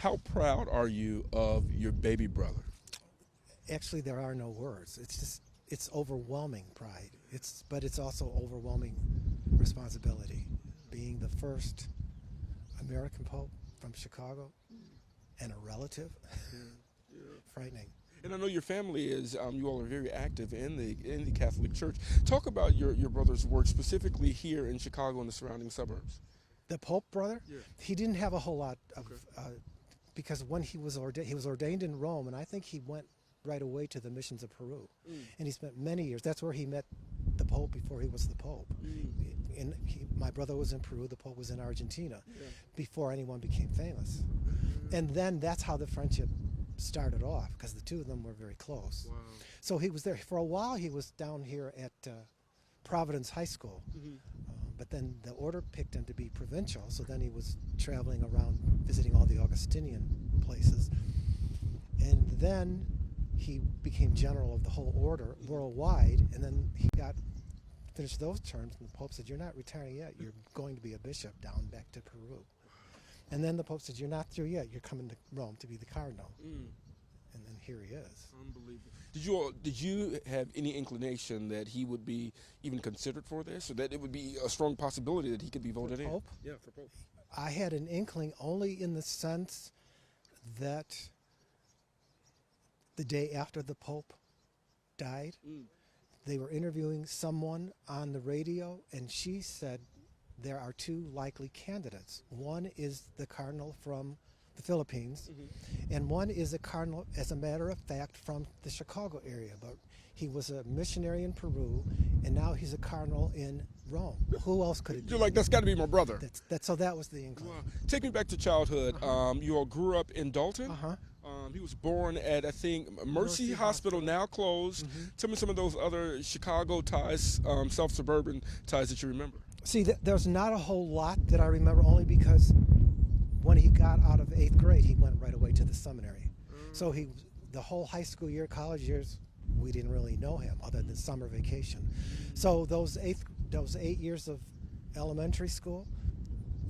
How proud are you of your baby brother? Actually, there are no words. It's overwhelming pride. But it's also overwhelming responsibility. Being the first American Pope from Chicago and a relative, frightening. And I know your family is, you all are very active in the Catholic Church. Talk about your brother's work specifically here in Chicago and the surrounding suburbs. The Pope brother, Yeah. he didn't have a whole lot of, Okay. because when he was ordained in Rome, and I think he went right away to the missions of Peru, and he spent many years. That's where he met the Pope before he was the Pope. My brother was in Peru, the Pope was in Argentina, before anyone became famous. And then that's how the friendship started off, because the two of them were very close. Wow. So he was there for a while. He was down here at Providence High School, but then the order picked him to be provincial. So then he was traveling around visiting all the Augustinian places, and then he became general of the whole order worldwide. And then he finished those terms, and the Pope said, "You're not retiring yet. You're going to be a bishop down back to Peru." And then the Pope said, "You're not through yet. You're coming to Rome to be the cardinal." And then here he is. Unbelievable. Did you have any inclination that he would be even considered for this, or that it would be a strong possibility that he could be voted in? Pope? Yeah, for Pope. I had an inkling only in the sense that the day after the Pope died, they were interviewing someone on the radio, and she said there are two likely candidates. One is the cardinal from the Philippines, and one is a cardinal, as a matter of fact, from the Chicago area. But he was a missionary in Peru, and now he's a cardinal in Rome. Who else could it be? You're like, that's got to be my brother. So that was the inkling. Wow. Take me back to childhood. You all grew up in Dalton. He was born at, I think, Mercy Hospital, now closed. Tell me some of those other Chicago ties, South-suburban ties that you remember. See, there's not a whole lot that I remember, only because when he got out of 8th grade, he went right away to the seminary. So the whole high school year, college years, we didn't really know him other than summer vacation. So those 8 years of elementary school,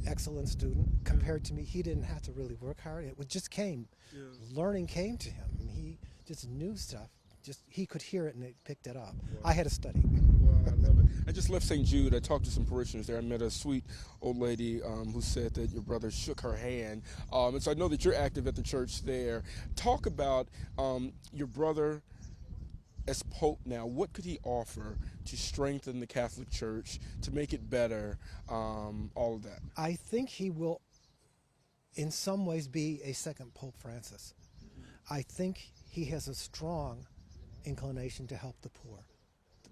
excellent student. Compared to me, he didn't have to really work hard. It just came. Learning came to him. I mean, he just knew stuff. He could hear it and it picked it up. Wow. I had to study. Wow, I love it. I just left St. Jude. I talked to some parishioners there. I met a sweet old lady who said that your brother shook her hand. And so I know that you're active at the church there. Talk about your brother as Pope now. What could he offer to strengthen the Catholic Church, to make it better, all of that? I think he will, in some ways, be a second Pope Francis. I think he has a strong inclination to help the poor,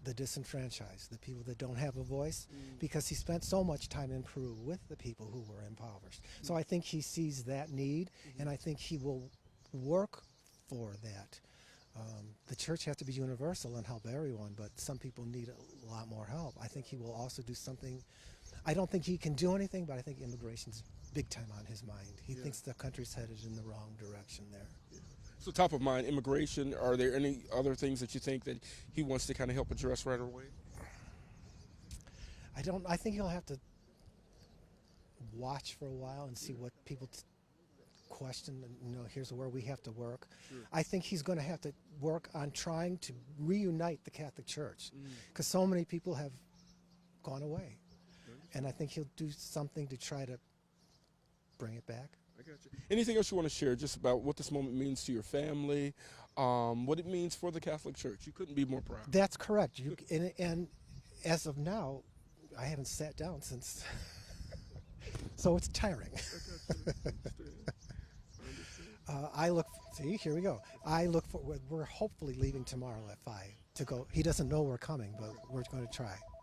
the disenfranchised, the people that don't have a voice, because he spent so much time in Peru with the people who were impoverished. So I think he sees that need, and I think he will work for that. The church has to be universal and help everyone, but some people need a lot more help. I think he will also do something. I don't think he can do anything, but I think immigration's big time on his mind. He thinks the country's headed in the wrong direction there. So top of mind, immigration, are there any other things that you think that he wants to kind of help address right away? I think he'll have to watch for a while and see what people question, and here's where we have to work. I think he's going to have to work on trying to reunite the Catholic Church, because so many people have gone away. And I think he'll do something to try to bring it back. I got you. Anything else you want to share just about what this moment means to your family, what it means for the Catholic Church? You couldn't be more proud. That's correct. And as of now, I haven't sat down since, so it's tiring. Here we go. We're hopefully leaving tomorrow at 5 to go. He doesn't know we're coming, but we're going to try.